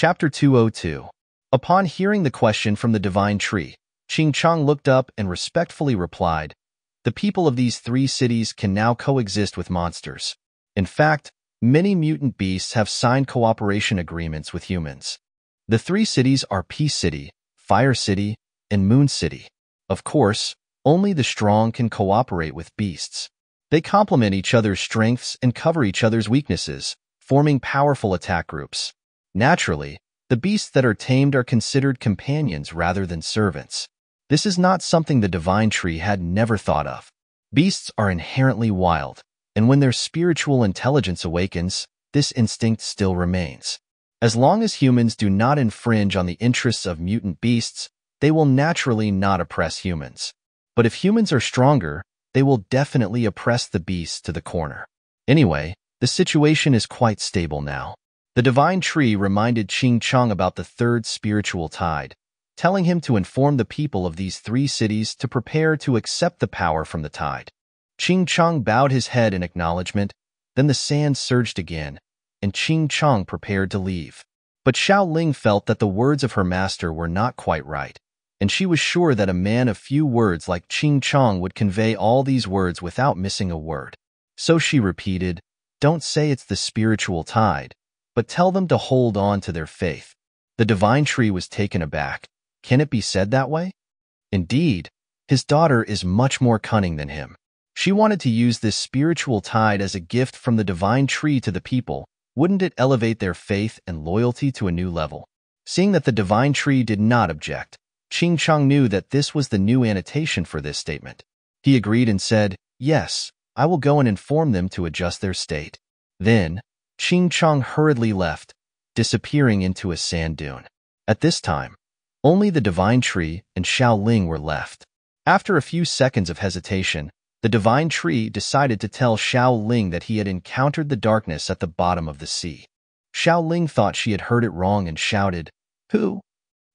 Chapter 202. Upon hearing the question from the divine tree, Ching Chong looked up and respectfully replied, "The people of these three cities can now coexist with monsters. In fact, many mutant beasts have signed cooperation agreements with humans. The three cities are Peace City, Fire City, and Moon City. Of course, only the strong can cooperate with beasts. They complement each other's strengths and cover each other's weaknesses, forming powerful attack groups. Naturally, the beasts that are tamed are considered companions rather than servants. This is not something the divine tree had never thought of. Beasts are inherently wild, and when their spiritual intelligence awakens, this instinct still remains. As long as humans do not infringe on the interests of mutant beasts, they will naturally not oppress humans. But if humans are stronger, they will definitely oppress the beasts to the corner. Anyway, the situation is quite stable now. The divine tree reminded Ching Chong about the third spiritual tide, telling him to inform the people of these three cities to prepare to accept the power from the tide. Ching Chong bowed his head in acknowledgement, then the sand surged again, and Ching Chong prepared to leave. But Xiao Ling felt that the words of her master were not quite right, and she was sure that a man of few words like Ching Chong would convey all these words without missing a word. So she repeated, "Don't say it's the spiritual tide, but tell them to hold on to their faith." The divine tree was taken aback. Can it be said that way? Indeed, his daughter is much more cunning than him. She wanted to use this spiritual tide as a gift from the divine tree to the people. Wouldn't it elevate their faith and loyalty to a new level? Seeing that the divine tree did not object, Ching Chong knew that this was the new annotation for this statement. He agreed and said, "Yes, I will go and inform them to adjust their state." Then, Ching Chong hurriedly left, disappearing into a sand dune. At this time, only the divine tree and Xiao Ling were left. After a few seconds of hesitation, the divine tree decided to tell Xiao Ling that he had encountered the darkness at the bottom of the sea. Xiao Ling thought she had heard it wrong and shouted, "Who?"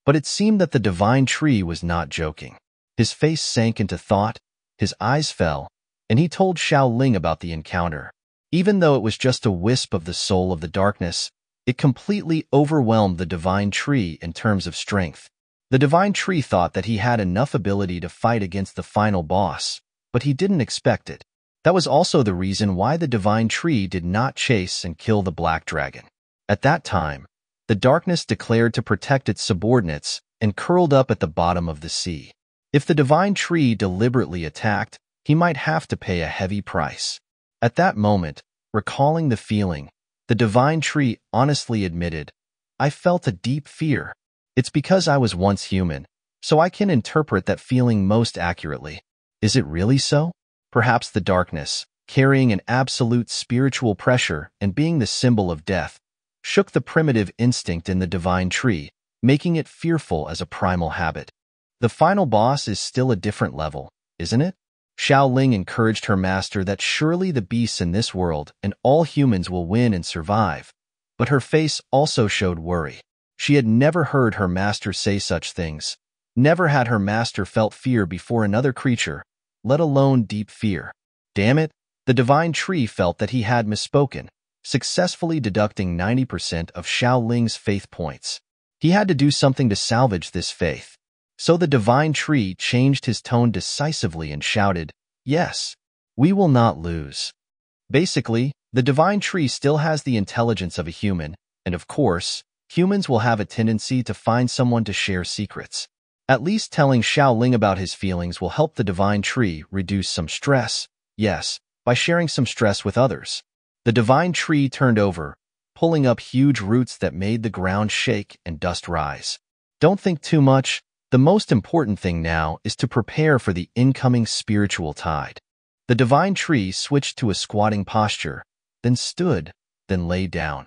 But it seemed that the divine tree was not joking. His face sank into thought, his eyes fell, and he told Xiao Ling about the encounter. Even though it was just a wisp of the soul of the darkness, it completely overwhelmed the divine tree in terms of strength. The divine tree thought that he had enough ability to fight against the final boss, but he didn't expect it. That was also the reason why the divine tree did not chase and kill the black dragon. At that time, the darkness declared to protect its subordinates and curled up at the bottom of the sea. If the divine tree deliberately attacked, he might have to pay a heavy price. At that moment, recalling the feeling, the divine tree honestly admitted, "I felt a deep fear. It's because I was once human, so I can interpret that feeling most accurately." Is it really so? Perhaps the darkness, carrying an absolute spiritual pressure and being the symbol of death, shook the primitive instinct in the divine tree, making it fearful as a primal habit. The final boss is still a different level, isn't it? Xiao Ling encouraged her master that surely the beasts in this world and all humans will win and survive, but her face also showed worry. She had never heard her master say such things. Never had her master felt fear before another creature, let alone deep fear. Damn it, the divine tree felt that he had misspoken, successfully deducting 90% of Xiao Ling's faith points. He had to do something to salvage this faith. So the divine tree changed his tone decisively and shouted, "Yes, we will not lose." Basically, the divine tree still has the intelligence of a human, and of course, humans will have a tendency to find someone to share secrets. At least telling Xiao Ling about his feelings will help the divine tree reduce some stress, yes, by sharing some stress with others. The divine tree turned over, pulling up huge roots that made the ground shake and dust rise. Don't think too much. The most important thing now is to prepare for the incoming spiritual tide. The divine tree switched to a squatting posture, then stood, then lay down.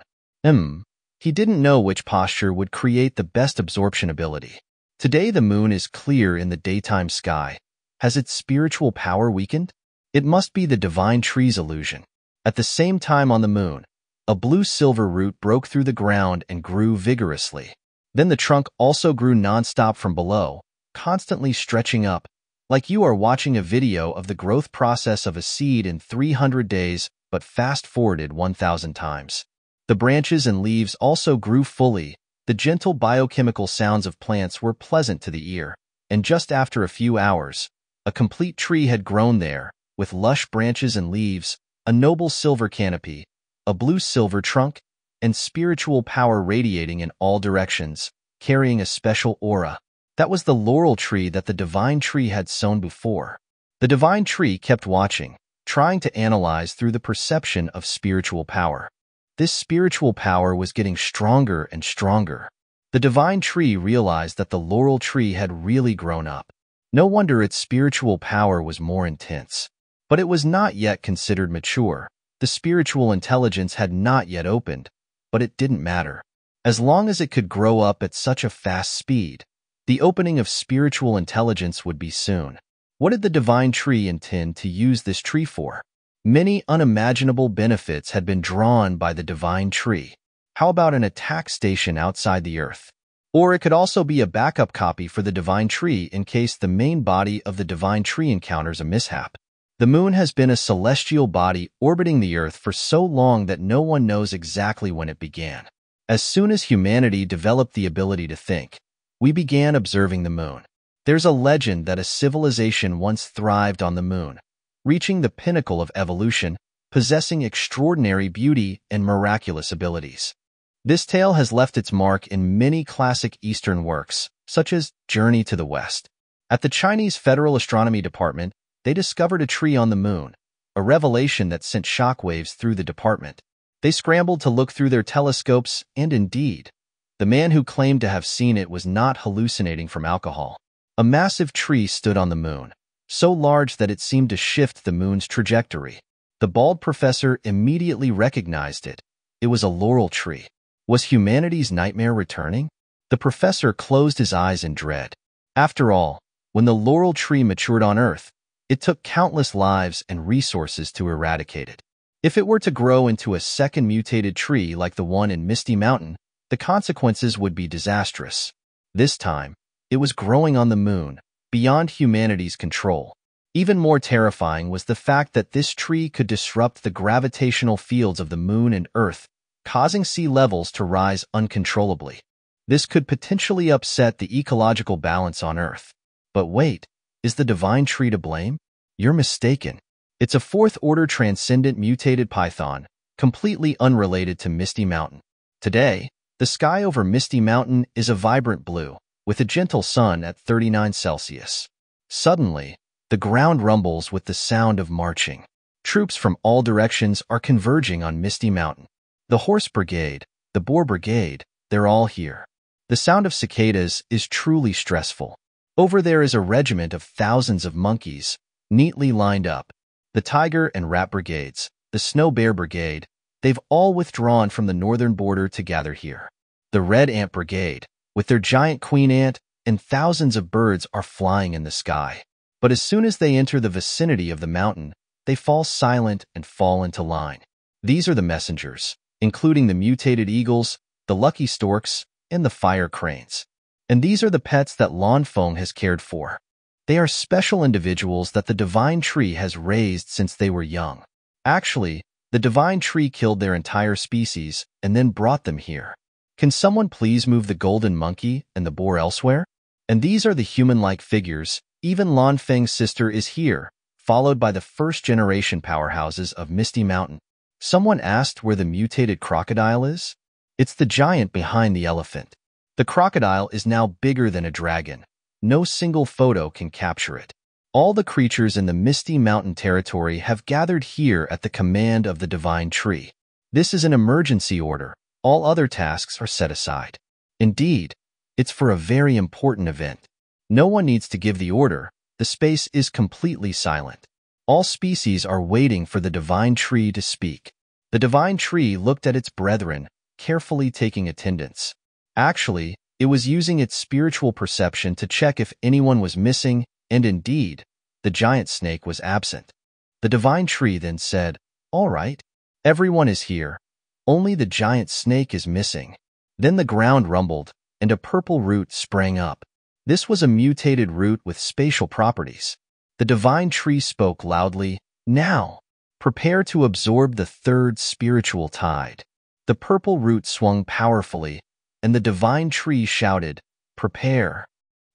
He didn't know which posture would create the best absorption ability. Today the moon is clear in the daytime sky. Has its spiritual power weakened? It must be the divine tree's illusion. At the same time on the moon, a blue-silver root broke through the ground and grew vigorously. Then the trunk also grew non-stop from below, constantly stretching up, like you are watching a video of the growth process of a seed in 300 days, but fast-forwarded 1,000 times. The branches and leaves also grew fully, The gentle biochemical sounds of plants were pleasant to the ear, and just after a few hours, a complete tree had grown there, with lush branches and leaves, a noble silver canopy, a blue-silver trunk, and spiritual power radiating in all directions, carrying a special aura. That was the laurel tree that the divine tree had sown before. The divine tree kept watching, trying to analyze through the perception of spiritual power. This spiritual power was getting stronger and stronger. The divine tree realized that the laurel tree had really grown up. No wonder its spiritual power was more intense. But it was not yet considered mature. The spiritual intelligence had not yet opened, but it didn't matter. As long as it could grow up at such a fast speed, the opening of spiritual intelligence would be soon. What did the divine tree intend to use this tree for? Many unimaginable benefits had been drawn by the divine tree. How about an attack station outside the Earth? Or it could also be a backup copy for the divine tree in case the main body of the divine tree encounters a mishap. The moon has been a celestial body orbiting the Earth for so long that no one knows exactly when it began. As soon as humanity developed the ability to think, we began observing the moon. There's a legend that a civilization once thrived on the moon, reaching the pinnacle of evolution, possessing extraordinary beauty and miraculous abilities. This tale has left its mark in many classic Eastern works, such as Journey to the West. At the Chinese Federal Astronomy Department, they discovered a tree on the moon, a revelation that sent shockwaves through the department. They scrambled to look through their telescopes, and indeed, the man who claimed to have seen it was not hallucinating from alcohol. A massive tree stood on the moon, so large that it seemed to shift the moon's trajectory. The bald professor immediately recognized it. It was a laurel tree. Was humanity's nightmare returning? The professor closed his eyes in dread. After all, when the laurel tree matured on Earth, it took countless lives and resources to eradicate it. If it were to grow into a second mutated tree like the one in Misty Mountain, the consequences would be disastrous. This time, it was growing on the moon, beyond humanity's control. Even more terrifying was the fact that this tree could disrupt the gravitational fields of the moon and Earth, causing sea levels to rise uncontrollably. This could potentially upset the ecological balance on Earth. But wait, is the divine tree to blame? You're mistaken. It's a fourth-order transcendent mutated python, completely unrelated to Misty Mountain. Today, the sky over Misty Mountain is a vibrant blue, with a gentle sun at 39 Celsius. Suddenly, the ground rumbles with the sound of marching. Troops from all directions are converging on Misty Mountain. The Horse Brigade, the Boar Brigade, they're all here. The sound of cicadas is truly stressful. Over there is a regiment of thousands of monkeys, neatly lined up. The Tiger and Rat Brigades, the Snow Bear Brigade, they've all withdrawn from the northern border to gather here. The Red Ant Brigade, with their giant queen ant, and thousands of birds are flying in the sky. But as soon as they enter the vicinity of the mountain, they fall silent and fall into line. These are the messengers, including the mutated eagles, the lucky storks, and the fire cranes. And these are the pets that Lan Feng has cared for. They are special individuals that the divine tree has raised since they were young. Actually, the divine tree killed their entire species and then brought them here. Can someone please move the golden monkey and the boar elsewhere? And these are the human-like figures. Even Lan Feng's sister is here, followed by the first-generation powerhouses of Misty Mountain. Someone asked where the mutated crocodile is? It's the giant behind the elephant. The crocodile is now bigger than a dragon. No single photo can capture it. All the creatures in the Misty Mountain territory have gathered here at the command of the divine tree. This is an emergency order. All other tasks are set aside. Indeed, it's for a very important event. No one needs to give the order. The space is completely silent. All species are waiting for the divine tree to speak. The divine tree looked at its brethren, carefully taking attendance. Actually, it was using its spiritual perception to check if anyone was missing, and indeed, the giant snake was absent. The divine tree then said, "All right, everyone is here. Only the giant snake is missing." Then the ground rumbled, and a purple root sprang up. This was a mutated root with spatial properties. The divine tree spoke loudly, "Now, prepare to absorb the third spiritual tide." The purple root swung powerfully, and the divine tree shouted, "Prepare."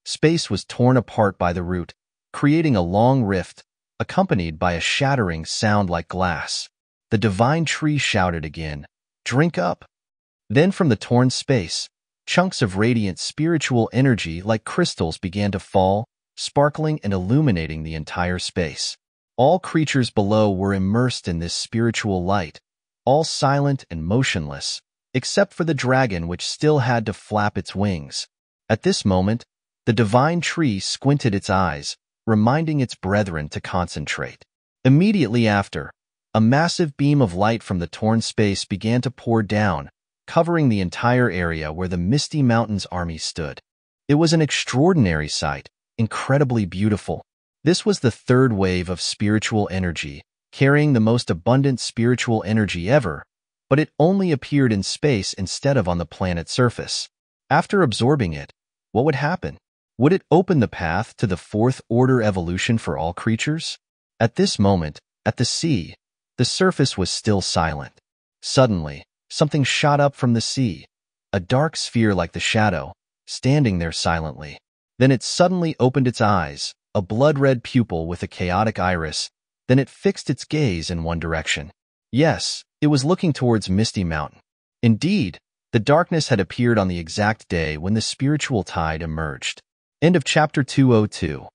Space was torn apart by the root, creating a long rift, accompanied by a shattering sound like glass. The divine tree shouted again, "Drink up." Then from the torn space, chunks of radiant spiritual energy like crystals began to fall, sparkling and illuminating the entire space. All creatures below were immersed in this spiritual light, all silent and motionless, except for the dragon which still had to flap its wings. At this moment, the divine tree squinted its eyes, reminding its brethren to concentrate. Immediately after, a massive beam of light from the torn space began to pour down, covering the entire area where the Misty Mountains army stood. It was an extraordinary sight, incredibly beautiful. This was the third wave of spiritual energy, carrying the most abundant spiritual energy ever, but it only appeared in space instead of on the planet's surface. After absorbing it, what would happen? Would it open the path to the fourth order evolution for all creatures? At this moment, at the sea, the surface was still silent. Suddenly, something shot up from the sea, a dark sphere like the shadow, standing there silently. Then it suddenly opened its eyes, a blood-red pupil with a chaotic iris. Then it fixed its gaze in one direction. Yes, it was looking towards Misty Mountain. Indeed, the darkness had appeared on the exact day when the spiritual tide emerged. End of chapter 202.